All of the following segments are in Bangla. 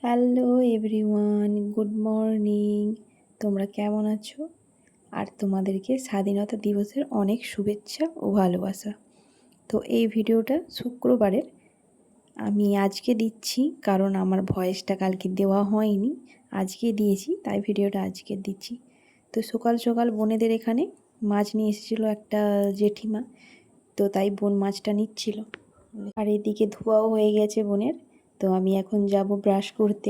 Hello everyone, good morning. তোমরা কেমন আছো? আর তোমাদেরকে স্বাধীনতা দিবসের অনেক শুভেচ্ছা ও ভালোবাসা। তো এই ভিডিওটা শুক্রবারের আমি আজকে দিচ্ছি, কারণ আমার ভয়েসটা কালকে দেওয়া হয়নি, আজকে দিয়েছি, তাই ভিডিওটা আজকে দিচ্ছি। তো সকাল সকাল বোনেদের এখানে মাছ নিয়ে এসেছিলো একটা জেঠিমা, তো তাই বোন মাছটা নিচ্ছিল। আর এদিকে ধোয়াও হয়ে গেছে বোনের। তো আমি এখন যাব ব্রাশ করতে।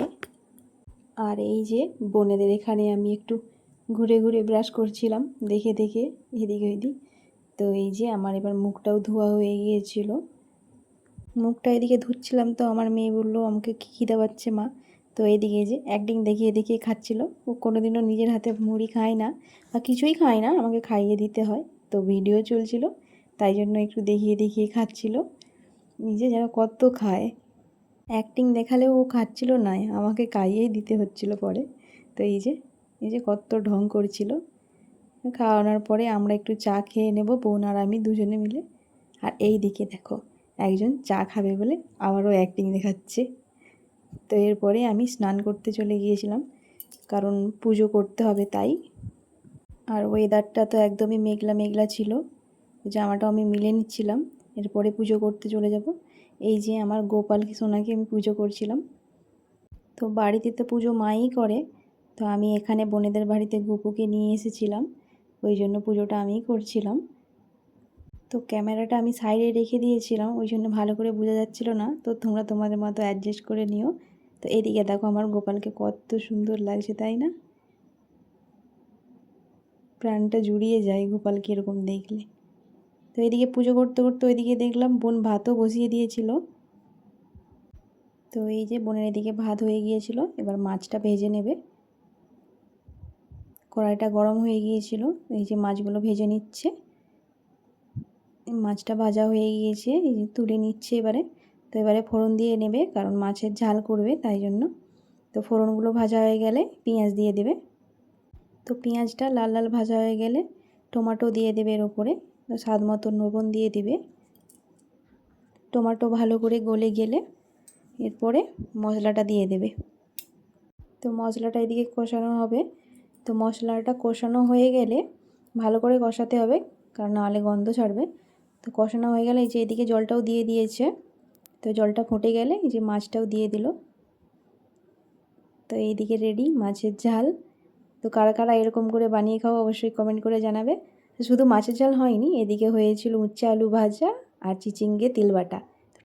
আর এই যে বোনেদের এখানে আমি একটু ঘুরে ঘুরে ব্রাশ করছিলাম, দেখে দেখে এদিক ওইদিক। তো এই যে আমার এবার মুখটাও ধোয়া হয়ে গিয়েছিল, মুখটা এদিকে ধুচ্ছিলাম, তো আমার মেয়ে বললো আমাকে কী খিদে পাচ্ছে মা। তো এদিকে যে অ্যাক্টিং দেখিয়ে দেখিয়ে খাচ্ছিল। ও কোনোদিনও নিজের হাতে মুড়ি খায় না বা কিছুই খায় না, আমাকে খাইয়ে দিতে হয়। তো ভিডিও চলছিল, তাই জন্য একটু দেখিয়ে দেখিয়ে খাচ্ছিল, নিজে যেন কত খায়। অ্যাক্টিং দেখালেও ও খাচ্ছিল না, আমাকে খাইয়েই দিতে হচ্ছিল পরে। তো এই যে কত ঢং করছিল। খাওয়ানোর পরে আমরা একটু চা খেয়ে নেব, বোন আর আমি দুজনে মিলে। আর এই দিকে দেখো, একজন চা খাবে বলে আবারও অ্যাক্টিং দেখাচ্ছে। তো এরপরে আমি স্নান করতে চলে গিয়েছিলাম, কারণ পুজো করতে হবে তাই। আর ওয়েদারটা তো একদমই মেঘলা মেঘলা ছিল, জামাটাও আমি মিলে নিচ্ছিলাম, এরপরে পুজো করতে চলে যাব। এই যে আমার গোপাল সোনাকে আমি পুজো করছিলাম। তো বাড়িতে তো পুজো মাই করে, তো আমি এখানে বোনেদের বাড়িতে গোপুকে নিয়ে এসেছিলাম, ওই জন্য পুজোটা আমিই করছিলাম। তো ক্যামেরাটা আমি সাইডে রেখে দিয়েছিলাম, ওই জন্য ভালো করে বোঝা যাচ্ছিল না, তো তোমরা তোমাদের মতো অ্যাডজাস্ট করে নিও। তো এদিকে দেখো আমার গোপালকে কত সুন্দর লাগছে, তাই না? প্রাণটা জুড়িয়ে যায় গোপালকে এরকম দেখলে। তো এদিকে পুজো করতে করতে ওইদিকে দেখলাম বোন ভাতও বসিয়ে দিয়েছিল। তো এই যে বোনের এদিকে ভাত হয়ে গিয়েছিল, এবার মাছটা ভেজে নেবে। কড়াইটা গরম হয়ে গিয়েছিল, এই যে মাছগুলো ভেজে নিচ্ছে। মাছটা ভাজা হয়ে গিয়েছে, এই যে তুলে নিচ্ছে এবারে। তো এবারে ফোড়ন দিয়ে নেবে, কারণ মাছের ঝাল করবে তাই জন্য। তো ফোড়নগুলো ভাজা হয়ে গেলে পেঁয়াজ দিয়ে দেবে। তো পেঁয়াজটা লাল লাল ভাজা হয়ে গেলে টমেটো দিয়ে দেবে এর ওপরে। তো স্বাদ মতো লবণ দিয়ে দেবে। টমেটো ভালো করে গলে গেলে এরপরে মশলাটা দিয়ে দেবে। তো মশলাটা এদিকে কষানো হবে। তো মশলাটা কষানো হয়ে গেলে ভালো করে কষাতে হবে, কারণ নাহলে গন্ধ ছাড়বে। তো কষানো হয়ে গেলে এই যে এদিকে জলটাও দিয়ে দিয়েছে। তো জলটা ফুটে গেলে এই যে মাছটাও দিয়ে দিল। তো এইদিকে রেডি মাছের ঝাল। তো কারা কারা এরকম করে বানিয়ে খাও অবশ্যই কমেন্ট করে জানাবে। শুধু মাছের ঝাল হয়নি, এদিকে হয়েছিল উচ্ছে আলু ভাজা আর চিচিঙ্গে তেল বাটা।